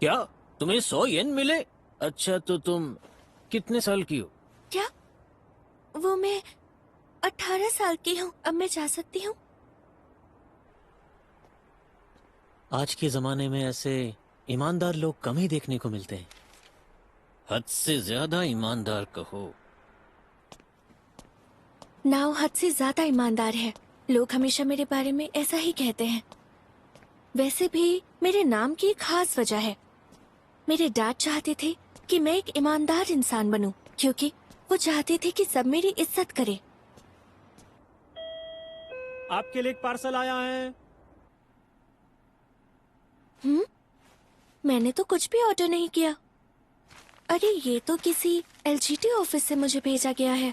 क्या तुम्हें 100 येन मिले? अच्छा, तो तुम कितने साल की हो? क्या? वो मैं 18 साल की हूँ। अब मैं जा सकती हूँ? आज के जमाने में ऐसे ईमानदार लोग कम ही देखने को मिलते हैं। हद से ज्यादा ईमानदार कहो। नाव हद से ज्यादा ईमानदार है। लोग हमेशा मेरे बारे में ऐसा ही कहते हैं। वैसे भी मेरे नाम की एक खास वजह है। मेरे डैड चाहते थे कि मैं एक ईमानदार इंसान बनूं, क्योंकि वो चाहते थे कि सब मेरी इज्जत करें। आपके लिए एक पार्सल आया है। मैंने तो कुछ भी ऑर्डर नहीं किया। अरे, ये तो किसी एलजीटी ऑफिस से मुझे भेजा गया है।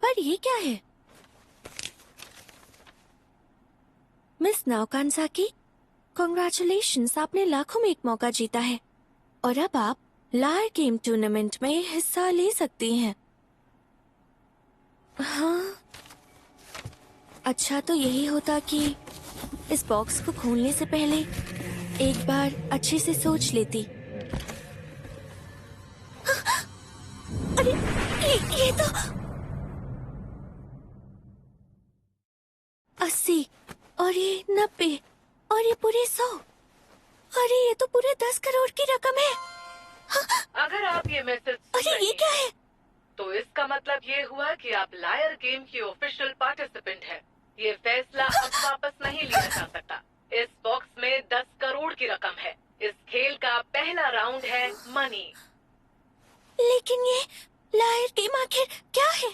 पर ये क्या है? मिस नाओकानसाकी, कॉन्ग्रेचुलेशंस, आपने लाखों में एक मौका जीता है और अब आप लायर गेम टूर्नामेंट में हिस्सा ले सकती हैं। हाँ, अच्छा तो यही होता कि इस बॉक्स को खोलने से पहले एक बार अच्छे से सोच लेती। अरे, ये तो 80 और ये 90 और ये पूरे 100। अरे, ये तो पूरे 10 करोड़ की रकम है। अगर आप ये मैसेज सुन अरे, रही ये क्या है? तो इसका मतलब ये हुआ कि आप लायर गेम की ऑफिशियल पार्टिसिपेंट हैं। ये फैसला अब वापस नहीं लिया जा सकता। इस बॉक्स में 10 करोड़ की रकम है। इस खेल का पहला राउंड है मनी। लेकिन ये लायर गेम आखिर क्या है?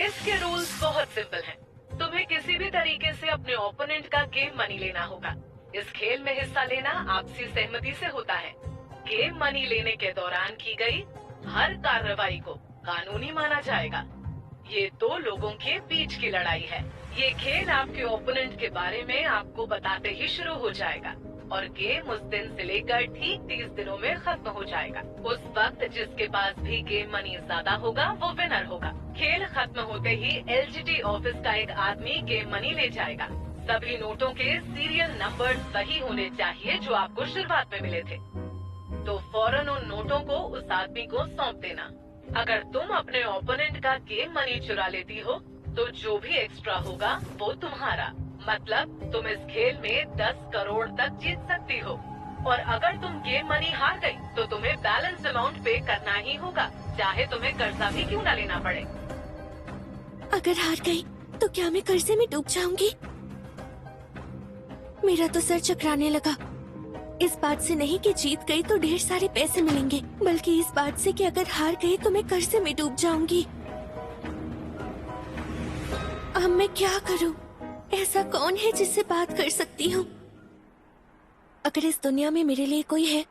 इसके रूल्स बहुत सिंपल हैं। तुम्हें किसी भी तरीके से अपने ओपोनेंट का गेम मनी लेना होगा। इस खेल में हिस्सा लेना आपसी सहमति से होता है। गेम मनी लेने के दौरान की गई हर कार्रवाई को कानूनी माना जाएगा। ये दो लोगों के बीच की लड़ाई है। ये खेल आपके ओपोनेंट के बारे में आपको बताते ही शुरू हो जाएगा और गेम उस दिन से लेकर ठीक 30 दिनों में खत्म हो जाएगा। उस वक्त जिसके पास भी गेम मनी ज्यादा होगा वो विनर होगा। खेल खत्म होते ही एलजीटी ऑफिस का एक आदमी गेम मनी ले जाएगा। सभी नोटों के सीरियल नंबर वही होने चाहिए जो आपको शुरुआत में मिले थे। तो फौरन उन नोटों को उस आदमी को सौंप देना। अगर तुम अपने ओपोनेंट का गेम मनी चुरा लेती हो तो जो भी एक्स्ट्रा होगा वो तुम्हारा। मतलब तुम इस खेल में 10 करोड़ तक जीत सकती हो और अगर तुम गेम मनी हार गई तो तुम्हें बैलेंस अमाउंट पे करना ही होगा, चाहे तुम्हें कर्जा भी क्यों न लेना पड़े। अगर हार गई तो क्या मैं कर्जे में डूब जाऊंगी? मेरा तो सर चकराने लगा। इस बात से नहीं कि जीत गई तो ढेर सारे पैसे मिलेंगे, बल्कि इस बात से कि अगर हार गई तो मैं कर्जे में डूब जाऊंगी। अब मैं क्या करूं? ऐसा कौन है जिससे बात कर सकती हूँ? अगर इस दुनिया में मेरे लिए कोई है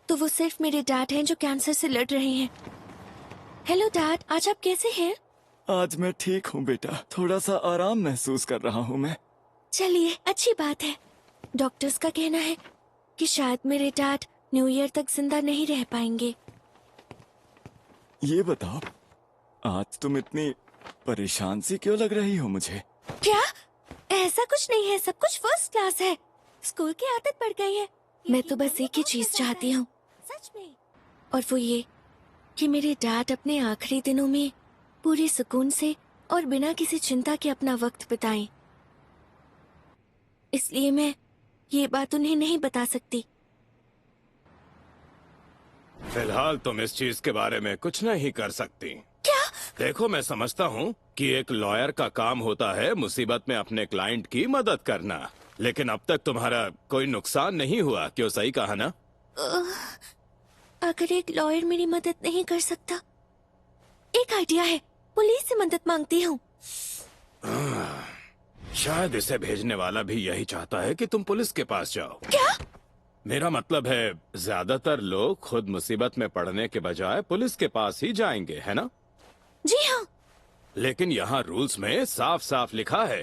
तो वो सिर्फ मेरे डैड हैं जो कैंसर से लड़ रहे हैं। हेलो डैड, आज आप कैसे हैं? आज मैं ठीक हूँ बेटा, थोड़ा सा आराम महसूस कर रहा हूँ मैं। चलिए, अच्छी बात है। डॉक्टर्स का कहना है कि शायद मेरे डैड न्यू ईयर तक जिंदा नहीं रह पाएंगे। ये बताओ, आज तुम इतनी परेशान सी क्यों लग रही हो मुझे? क्या? ऐसा कुछ नहीं है, सब कुछ फर्स्ट क्लास है। स्कूल की आदत पड़ गई है। मैं तो बस एक ही चीज चाहती हूँ, सच में, और वो ये कि मेरे डैड अपने आखिरी दिनों में पूरे सुकून से और बिना किसी चिंता के अपना वक्त बिताएं। इसलिए मैं ये बात उन्हें नहीं बता सकती। फिलहाल तुम इस चीज के बारे में कुछ नहीं कर सकती। क्या? देखो, मैं समझता हूँ कि एक लॉयर का काम होता है मुसीबत में अपने क्लाइंट की मदद करना, लेकिन अब तक तुम्हारा कोई नुकसान नहीं हुआ, क्यों? सही कहा ना? अगर एक लॉयर मेरी मदद नहीं कर सकता, एक आइडिया है, पुलिस से मदद मांगती हूँ। शायद इसे भेजने वाला भी यही चाहता है कि तुम पुलिस के पास जाओ। क्या? मेरा मतलब है, ज्यादातर लोग खुद मुसीबत में पड़ने के बजाय पुलिस के पास ही जाएंगे, है ना? जी हाँ। लेकिन यहाँ रूल्स में साफ साफ लिखा है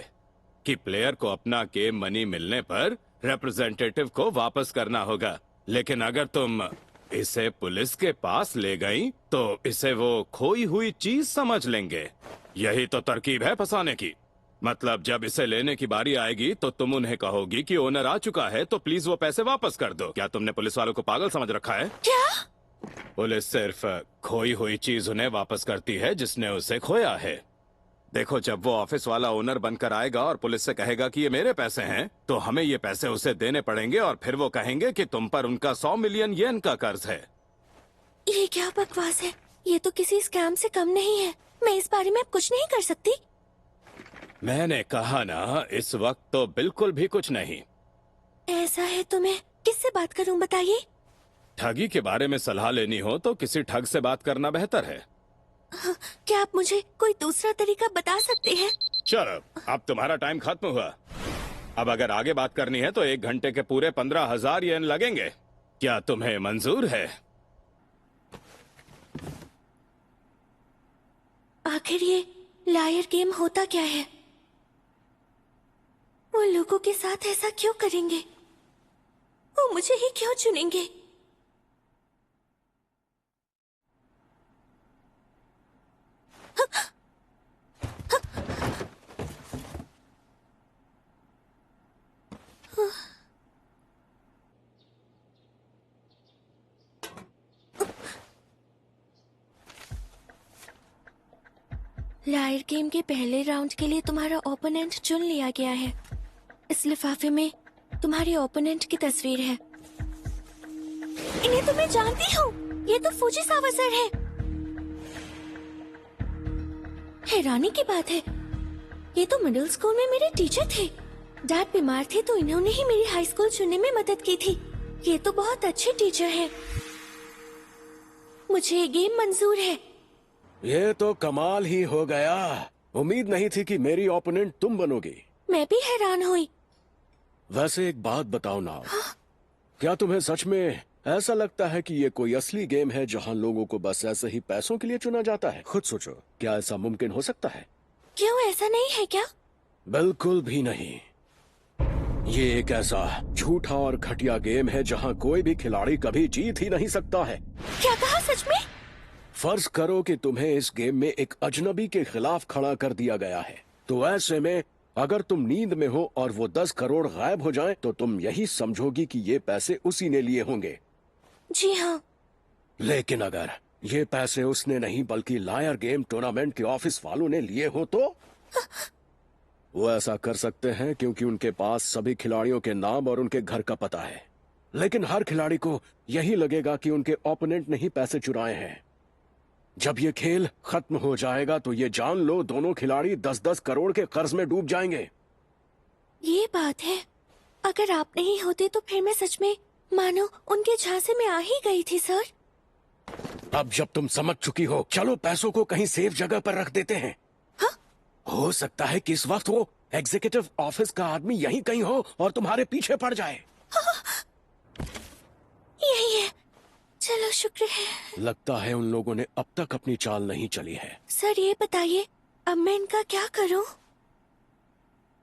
कि प्लेयर को अपना गेम मनी मिलने पर रिप्रेजेंटेटिव को वापस करना होगा। लेकिन अगर तुम इसे पुलिस के पास ले गई तो इसे वो खोई हुई चीज समझ लेंगे। यही तो तरकीब है फंसाने की। मतलब जब इसे लेने की बारी आएगी तो तुम उन्हें कहोगी कि ओनर आ चुका है, तो प्लीज वो पैसे वापस कर दो। क्या तुमने पुलिस वालों को पागल समझ रखा है? क्या? पुलिस सिर्फ खोई हुई चीज उन्हें वापस करती है जिसने उसे खोया है। देखो, जब वो ऑफिस वाला ओनर बनकर आएगा और पुलिस से कहेगा कि ये मेरे पैसे हैं, तो हमें ये पैसे उसे देने पड़ेंगे और फिर वो कहेंगे कि तुम पर उनका 100 मिलियन येन का कर्ज है। ये क्या बकवास है? ये तो किसी स्कैम से कम नहीं है। मैं इस बारे में अब कुछ नहीं कर सकती। मैंने कहा ना, इस वक्त तो बिल्कुल भी कुछ नहीं। ऐसा है तो मैं किससे बात करूं, बताइए? ठगी के बारे में सलाह लेनी हो तो किसी ठग से बात करना बेहतर है। क्या आप मुझे कोई दूसरा तरीका बता सकते हैं? चलो, अब तुम्हारा टाइम खत्म हुआ। अब अगर आगे बात करनी है तो 1 घंटे के पूरे 15,000 येन लगेंगे। क्या तुम्हें मंजूर है? आखिर ये लायर गेम होता क्या है? वो लोगों के साथ ऐसा क्यों करेंगे? वो मुझे ही क्यों चुनेंगे? लायर गेम के पहले राउंड के लिए तुम्हारा ओपोनेंट चुन लिया गया है। इस लिफाफे में तुम्हारे ओपोनेंट की तस्वीर है। इन्हें तो मैं जानती हूँ। ये तो फुजिसावा सर है। हैरानी की बात है, ये तो मिडिल स्कूल में मेरे टीचर थे। डैड बीमार थे तो इन्होंने ही मेरी हाई स्कूल चुनने में मदद की थी। ये तो बहुत अच्छे टीचर हैं। मुझे ये गेम मंजूर है। ये तो कमाल ही हो गया। उम्मीद नहीं थी कि मेरी ओपोनेंट तुम बनोगी। मैं भी हैरान हुई। वैसे एक बात बताओ ना, क्या तुम्हें सच में ऐसा लगता है कि ये कोई असली गेम है जहां लोगों को बस ऐसे ही पैसों के लिए चुना जाता है? खुद सोचो, क्या ऐसा मुमकिन हो सकता है? क्यों, ऐसा नहीं है क्या? बिल्कुल भी नहीं। ये एक ऐसा झूठा और घटिया गेम है जहां कोई भी खिलाड़ी कभी जीत ही नहीं सकता है। क्या कहा, सच में? फर्ज करो कि तुम्हें इस गेम में एक अजनबी के खिलाफ खड़ा कर दिया गया है, तो ऐसे में अगर तुम नींद में हो और वो 10 करोड़ गायब हो जाएं, तो तुम यही समझोगी कि ये पैसे उसी ने लिए होंगे। जी हाँ। लेकिन अगर ये पैसे उसने नहीं बल्कि लायर गेम टूर्नामेंट के ऑफिस वालों ने लिए हो, तो वो ऐसा कर सकते हैं क्योंकि उनके पास सभी खिलाड़ियों के नाम और उनके घर का पता है। लेकिन हर खिलाड़ी को यही लगेगा कि उनके ओपोनेंट ने ही पैसे चुराए हैं। जब ये खेल खत्म हो जाएगा तो ये जान लो, दोनों खिलाड़ी 10-10 करोड़ के कर्ज में डूब जाएंगे। ये बात है। अगर आप नहीं होते तो फिर मैं सच में मानो उनके झांसे में आ ही गई थी सर। अब जब तुम समझ चुकी हो, चलो पैसों को कहीं सेफ जगह पर रख देते हैं। हाँ? हो सकता है कि इस वक्त वो एग्जीक्यूटिव ऑफिस का आदमी यहीं कहीं हो और तुम्हारे पीछे पड़ जाए। यही है। चलो, शुक्र है। लगता है उन लोगों ने अब तक अपनी चाल नहीं चली है। सर ये बताइए, अब मैं इनका क्या करूं?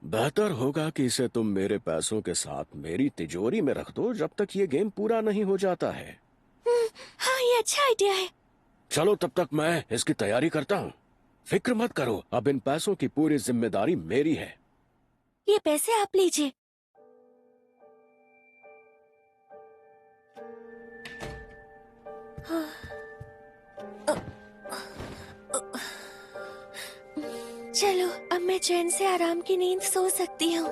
बेहतर होगा कि इसे तुम मेरे पैसों के साथ मेरी तिजोरी में रख दो जब तक ये गेम पूरा नहीं हो जाता है। हाँ, ये अच्छा आइडिया है। चलो, तब तक मैं इसकी तैयारी करता हूँ। फिक्र मत करो, अब इन पैसों की पूरी जिम्मेदारी मेरी है। ये पैसे आप लीजिए। चलो, अब मैं चैन से आराम की नींद सो सकती हूँ।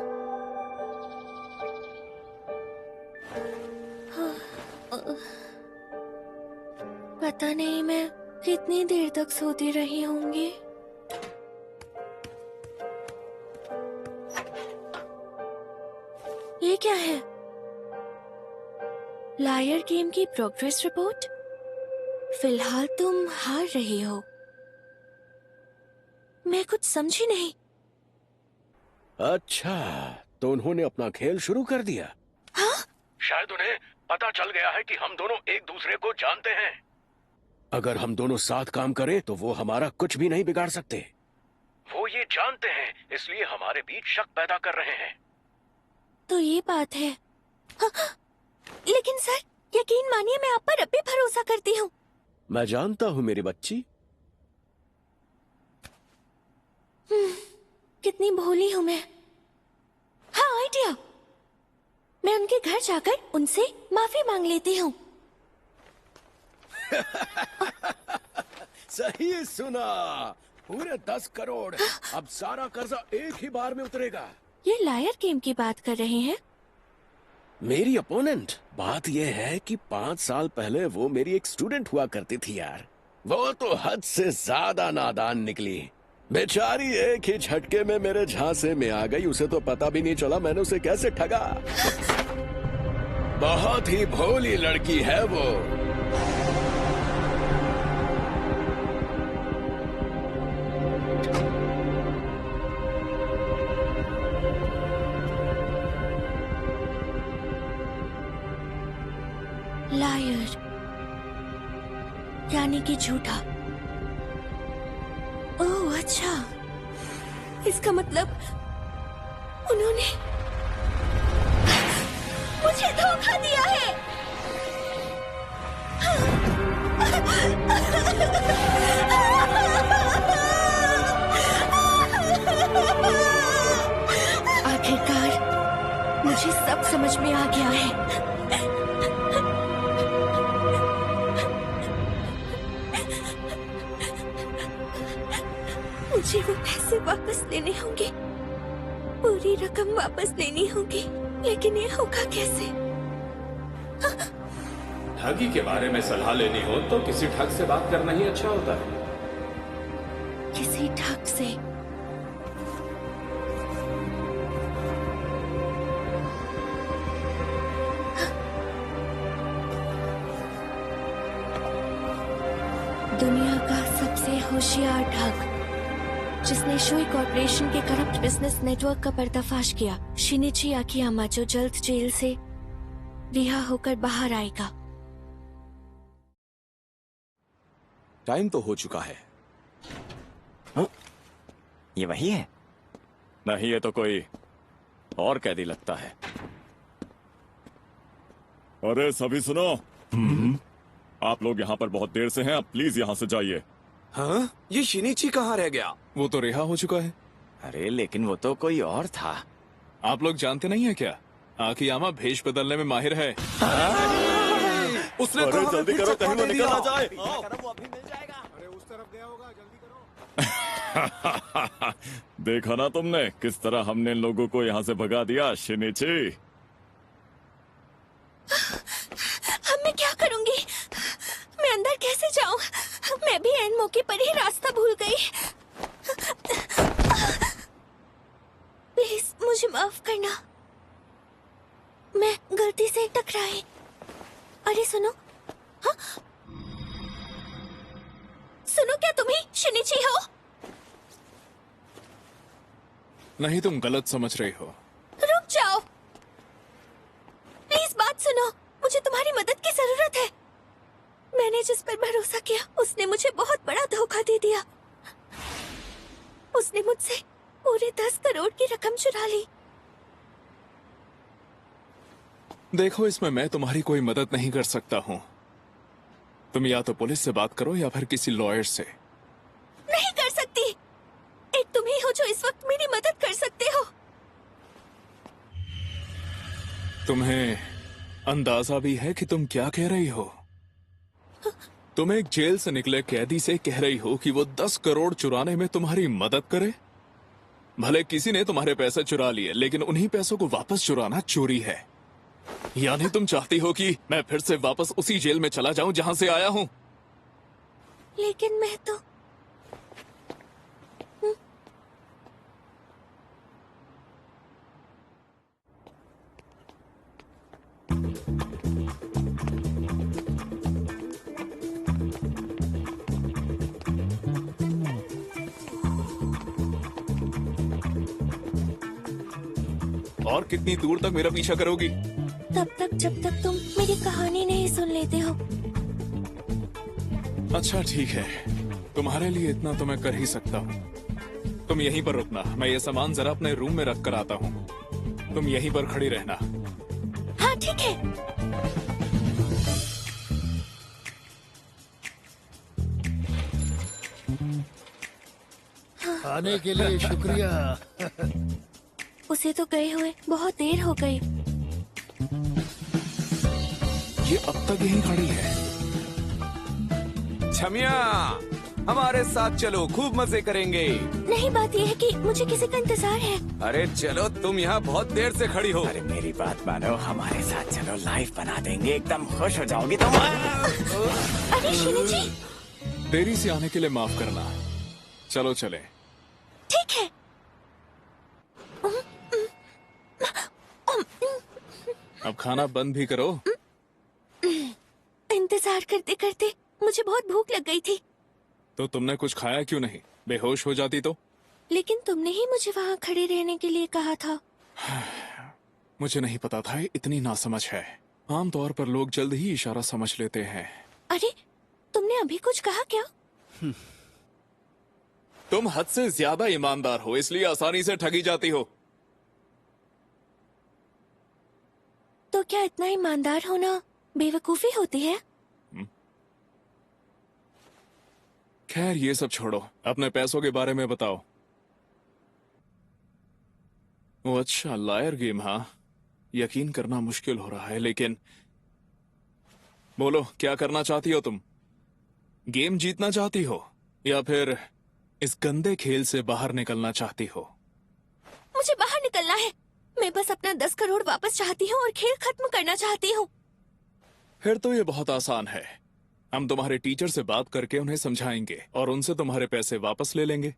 पता नहीं मैं कितनी देर तक सोती रही होंगी। ये क्या है? लायर गेम की प्रोग्रेस रिपोर्ट। फिलहाल तुम हार रही हो। मैं कुछ समझी नहीं। अच्छा, तो उन्होंने अपना खेल शुरू कर दिया। हाँ? शायद उन्हें पता चल गया है कि हम दोनों एक दूसरे को जानते हैं। अगर हम दोनों साथ काम करें तो वो हमारा कुछ भी नहीं बिगाड़ सकते। वो ये जानते हैं, इसलिए हमारे बीच शक पैदा कर रहे हैं। तो ये बात है। हाँ, लेकिन सर, यकीन मानिए मैं आप पर अब भी भरोसा करती हूँ। मैं जानता हूँ मेरी बच्ची। कितनी भोली हूँ मैं। हाँ, आइडिया। मैं उनके घर जाकर उनसे माफी मांग लेती हूँ। सही सुना, पूरे 10 करोड़। अब सारा कर्जा एक ही बार में उतरेगा। ये लायर गेम की बात कर रहे हैं? मेरी अपोनेंट। बात यह है कि 5 साल पहले वो मेरी एक स्टूडेंट हुआ करती थी यार। वो तो हद से ज्यादा नादान निकली। बेचारी एक ही झटके में मेरे झांसे में आ गई। उसे तो पता भी नहीं चला मैंने उसे कैसे ठगा। बहुत ही भोली लड़की है वो। लायर यानी कि झूठा। ओह अच्छा, इसका मतलब उन्होंने मुझे धोखा दिया है। आखिरकार मुझे सब समझ में आ गया है। मुझे वो पैसे वापस लेने होंगे, पूरी रकम वापस लेनी होगी, लेकिन ये होगा कैसे? ठगी के बारे में सलाह लेनी हो तो किसी ठग से बात करना ही अच्छा होता है। किसी ठग से? दुनिया का सबसे होशियार ठग जिसने शोई कॉर्पोरेशन के करप्ट बिजनेस नेटवर्क का पर्दाफाश किया, शिनिची आकियामा, जो जल्द जेल से रिहा होकर बाहर आएगा। टाइम तो हो चुका है। हाँ? ये वही है? नहीं, ये तो कोई और कैदी लगता है। अरे सभी सुनो, आप लोग यहाँ पर बहुत देर से हैं, आप प्लीज यहाँ से जाइए। हाँ? ये शिनिची कहाँ रह गया? वो तो रिहा हो चुका है। अरे लेकिन वो तो कोई और था। आप लोग जानते नहीं है क्या, आकियामा भेष बदलने में माहिर है। उसने अरे जल्दी करो, कहीं वो निकल ना जाए। अरे उस तरफ गया होगा, जल्दी करो। देखा ना तुमने किस तरह हमने इन लोगों को यहाँ से भगा दिया। शिनिची, अब मैं क्या करूंगी? मैं अंदर कैसे जाऊं? मैं भी ऐन मौके पर ही रास्ता भूल गई। प्लीज मुझे माफ करना, मैं गलती से टकराई। अरे सुनो, हाँ? सुनो, क्या तुम ही शिनिची हो? नहीं, तुम गलत समझ रही हो। रुक जाओ, प्लीज बात सुनो। मुझे तुम्हारी मदद की जरूरत है। मैंने जिस पर भरोसा किया उसने मुझे बहुत बड़ा धोखा दे दिया। उसने मुझसे पूरे 10 करोड़ की रकम चुरा ली। देखो, इसमें मैं तुम्हारी कोई मदद नहीं कर सकता हूँ। तुम या तो पुलिस से बात करो या फिर किसी लॉयर से। नहीं कर सकती। एक तुम ही हो जो इस वक्त मेरी मदद कर सकते हो। तुम्हें अंदाजा भी है कि तुम क्या कह रही हो? तुम एक जेल से निकले कैदी से कह रही हो कि वो 10 करोड़ चुराने में तुम्हारी मदद करे? भले किसी ने तुम्हारे पैसे चुरा लिए, लेकिन उन्हीं पैसों को वापस चुराना चोरी है। यानी तुम चाहती हो कि मैं फिर से वापस उसी जेल में चला जाऊं जहां से आया हूं? लेकिन मैं तो और कितनी दूर तक मेरा पीछा करोगी? तब तक जब तक तुम मेरी कहानी नहीं सुन लेते हो। अच्छा ठीक है, तुम्हारे लिए इतना तो मैं कर ही सकता हूँ। तुम यहीं पर रुकना, मैं ये सामान जरा अपने रूम में रख कर आता हूँ। तुम यहीं पर खड़ी रहना। हाँ ठीक है। आने के लिए शुक्रिया। उसे तो गए हुए बहुत देर हो गई। ये अब तक यहीं खड़ी है। छमिया, हमारे साथ चलो, खूब मजे करेंगे। नहीं, बात यह है कि मुझे किसी का इंतजार है। अरे चलो, तुम यहाँ बहुत देर से खड़ी हो। अरे मेरी बात मानो, हमारे साथ चलो, लाइव बना देंगे, एकदम खुश हो जाओगी तुम। अरे शिनी जी, देरी से आने के लिए माफ करना। चलो चले। ठीक है। अब खाना बंद भी करो। इंतजार करते करते मुझे बहुत भूख लग गई थी। तो तुमने कुछ खाया क्यों नहीं? बेहोश हो जाती तो? लेकिन तुमने ही मुझे वहाँ खड़े रहने के लिए कहा था। मुझे नहीं पता था ये इतनी नासमझ है। आमतौर पर लोग जल्द ही इशारा समझ लेते हैं। अरे, तुमने अभी कुछ कहा क्या? तुम हद से ज्यादा ईमानदार हो, इसलिए आसानी से ठगी जाती हो। तो क्या इतना ईमानदार होना बेवकूफी होती है? खैर ये सब छोड़ो, अपने पैसों के बारे में बताओ। ओ अच्छा, लायर गेम। हाँ, यकीन करना मुश्किल हो रहा है, लेकिन बोलो क्या करना चाहती हो तुम? गेम जीतना चाहती हो या फिर इस गंदे खेल से बाहर निकलना चाहती हो? मुझे बाहर निकलना है। मैं बस अपना 10 करोड़ वापस चाहती हूँ और खेल खत्म करना चाहती हूँ। फिर तो ये बहुत आसान है। हम तुम्हारे टीचर से बात करके उन्हें समझाएंगे और उनसे तुम्हारे पैसे वापस ले लेंगे।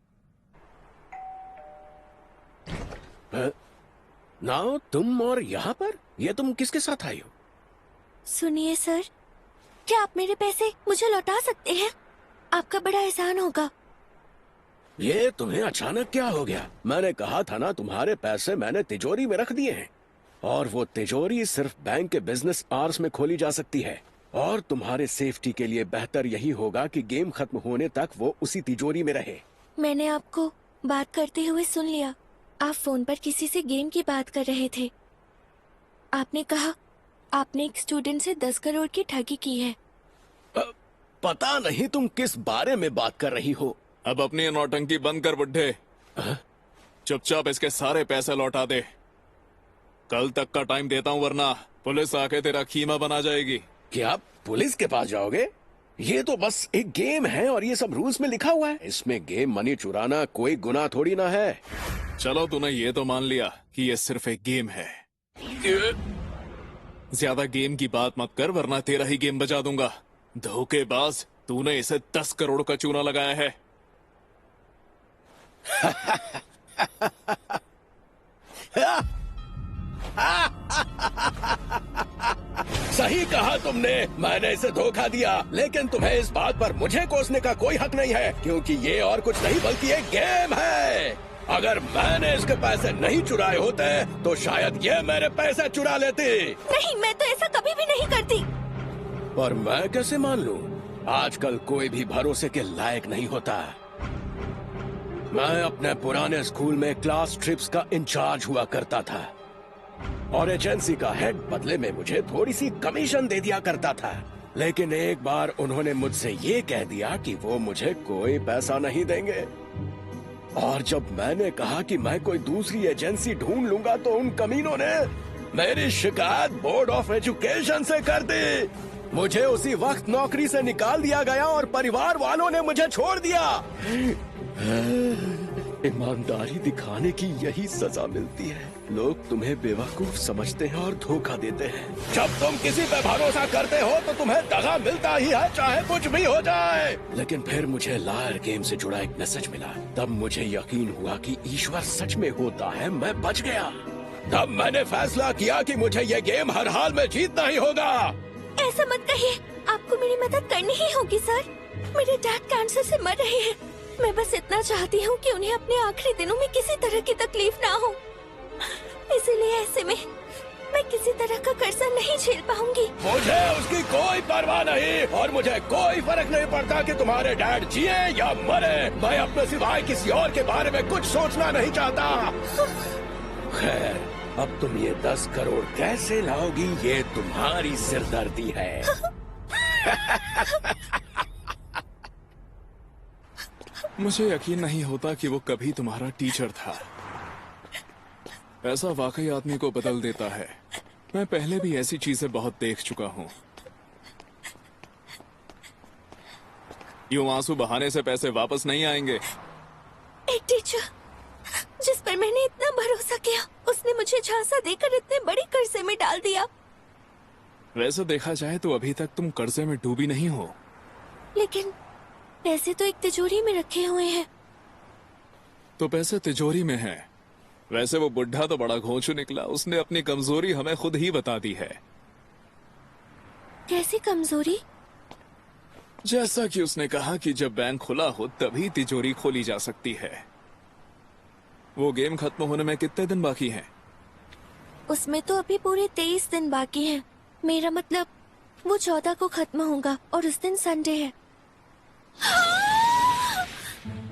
नाउ तुम और यहाँ पर? ये तुम किसके साथ आई हो? सुनिए सर, क्या आप मेरे पैसे मुझे लौटा सकते हैं? आपका बड़ा एहसान होगा। ये तुम्हें अचानक क्या हो गया? मैंने कहा था ना, तुम्हारे पैसे मैंने तिजोरी में रख दिए हैं, और वो तिजोरी सिर्फ बैंक के बिजनेस आवर्स में खोली जा सकती है। और तुम्हारे सेफ्टी के लिए बेहतर यही होगा कि गेम खत्म होने तक वो उसी तिजोरी में रहे। मैंने आपको बात करते हुए सुन लिया। आप फोन पर किसी से गेम की बात कर रहे थे। आपने कहा आपने एक स्टूडेंट से 10 करोड़ की ठगी की है। पता नहीं तुम किस बारे में बात कर रही हो। अब अपनी नौटंकी बंद कर बुड्ढे। चुपचाप इसके सारे पैसे लौटा दे। कल तक का टाइम देता हूँ, वरना पुलिस आके तेरा खीमा बना जाएगी। क्या पुलिस के पास जाओगे? ये तो बस एक गेम है और ये सब रूल्स में लिखा हुआ है। इसमें गेम मनी चुराना कोई गुनाह थोड़ी ना है। चलो, तूने ये तो मान लिया कि ये सिर्फ एक गेम है। ज्यादा गेम की बात मत कर, वरना तेरा ही गेम बजा दूंगा। धोखेबाज, तूने इसे 10 करोड़ का चूना लगाया है। सही कहा तुमने, मैंने इसे धोखा दिया, लेकिन तुम्हें इस बात पर मुझे कोसने का कोई हक नहीं है, क्योंकि ये और कुछ नहीं बल्कि एक गेम है। अगर मैंने इसके पैसे नहीं चुराए होते तो शायद ये मेरे पैसे चुरा लेती। नहीं, मैं तो ऐसा कभी भी नहीं करती। पर मैं कैसे मान लूं? आजकल कोई भी भरोसे के लायक नहीं होता। मैं अपने पुराने स्कूल में क्लास ट्रिप्स का इंचार्ज हुआ करता था और एजेंसी का हेड बदले में मुझे थोड़ी सी कमीशन दे दिया करता था। लेकिन एक बार उन्होंने मुझसे ये कह दिया कि वो मुझे कोई पैसा नहीं देंगे, और जब मैंने कहा कि मैं कोई दूसरी एजेंसी ढूंढ लूंगा तो उन कमीनों ने मेरी शिकायत बोर्ड ऑफ एजुकेशन से कर दी। मुझे उसी वक्त नौकरी से निकाल दिया गया और परिवार वालों ने मुझे छोड़ दिया। ईमानदारी दिखाने की यही सजा मिलती है। लोग तुम्हें बेवकूफ समझते हैं और धोखा देते हैं। जब तुम किसी पे भरोसा करते हो तो तुम्हें दगा मिलता ही है, चाहे कुछ भी हो जाए। लेकिन फिर मुझे लायर गेम से जुड़ा एक मैसेज मिला। तब मुझे यकीन हुआ कि ईश्वर सच में होता है। मैं बच गया। तब मैंने फैसला किया कि मुझे ये गेम हर हाल में जीतना ही होगा। ऐसा मत कहिए, आपको मेरी मदद करनी ही होगी सर। मेरे डैड कैंसर से मर रहे हैं। मैं बस इतना चाहती हूँ कि उन्हें अपने आखिरी दिनों में किसी तरह की तकलीफ ना हो। इसीलिए ऐसे में मैं किसी तरह का कर्जा नहीं झेल पाऊंगी। मुझे उसकी कोई परवाह नहीं, और मुझे कोई फर्क नहीं पड़ता कि तुम्हारे डैड जिए या मरे। मैं अपने सिवाय किसी और के बारे में कुछ सोचना नहीं चाहता। खैर, अब तुम ये 10 करोड़ कैसे लाओगी, ये तुम्हारी सिरदर्दी है। मुझे यकीन नहीं होता कि वो कभी तुम्हारा टीचर था। पैसा वाकई आदमी को बदल देता है। मैं पहले भी ऐसी चीजें बहुत देख चुका हूँ। यूं आंसू बहाने से पैसे वापस नहीं आएंगे। एक टीचर जिस पर मैंने इतना भरोसा किया, उसने मुझे झांसा देकर इतने बड़े कर्जे में डाल दिया। वैसे देखा जाए तो अभी तक तुम कर्जे में डूबी नहीं हो। लेकिन पैसे तो एक तिजोरी में रखे हुए हैं। तो पैसे तिजोरी में हैं। वैसे वो बुढ़ा तो बड़ा घोंचू निकला। उसने अपनी कमजोरी हमें खुद ही बता दी है। कैसी कमजोरी? जैसा कि उसने कहा कि जब बैंक खुला हो तभी तिजोरी खोली जा सकती है। वो गेम खत्म होने में कितने दिन बाकी हैं? उसमें तो अभी पूरे 23 दिन बाकी हैं। मेरा मतलब वो 14 को खत्म होगा और उस दिन संडे है।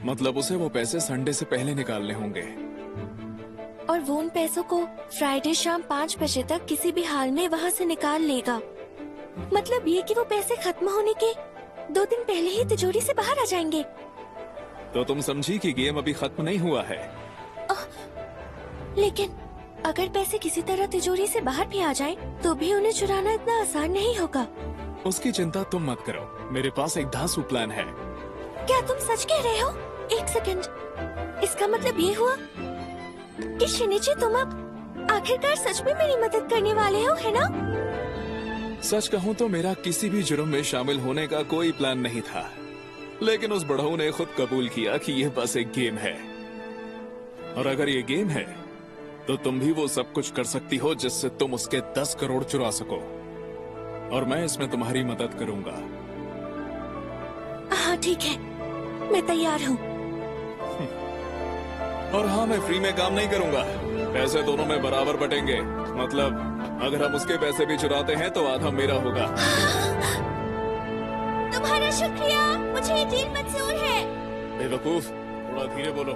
मतलब उसे वो पैसे संडे से पहले निकालने होंगे। और वो उन पैसों को फ्राइडे शाम 5 बजे तक किसी भी हाल में वहाँ से निकाल लेगा। मतलब ये कि वो पैसे खत्म होने के 2 दिन पहले ही तिजोरी से बाहर आ जाएंगे। तो तुम समझी कि गेम अभी खत्म नहीं हुआ है। लेकिन अगर पैसे किसी तरह तिजोरी से बाहर भी आ जाएं, तो भी उन्हें चुराना इतना आसान नहीं होगा। उसकी चिंता तुम मत करो। मेरे पास एक धांसू प्लान है। क्या तुम सच कह रहे हो? एक सेकंड, इसका मतलब ये हुआ कि शिनिची तुम अब आखिरकार सच में मेरी मदद करने वाले हो, है ना? सच कहूँ तो मेरा किसी भी जुर्म में शामिल होने का कोई प्लान नहीं था, लेकिन उस बढ़ऊ ने खुद कबूल किया कि यह बस एक गेम है। और अगर ये गेम है तो तुम भी वो सब कुछ कर सकती हो जिससे तुम उसके 10 करोड़ चुरा सको। और मैं इसमें तुम्हारी मदद करूंगा। हाँ ठीक है, मैं तैयार हूँ। और हाँ, मैं फ्री में काम नहीं करूंगा। पैसे दोनों में बराबर बटेंगे। मतलब अगर हम उसके पैसे भी चुराते हैं तो आधा मेरा होगा। तुम्हारा शुक्रिया, मुझे ये डील मंजूर है। बेवकूफ, थोड़ा धीरे बोलो।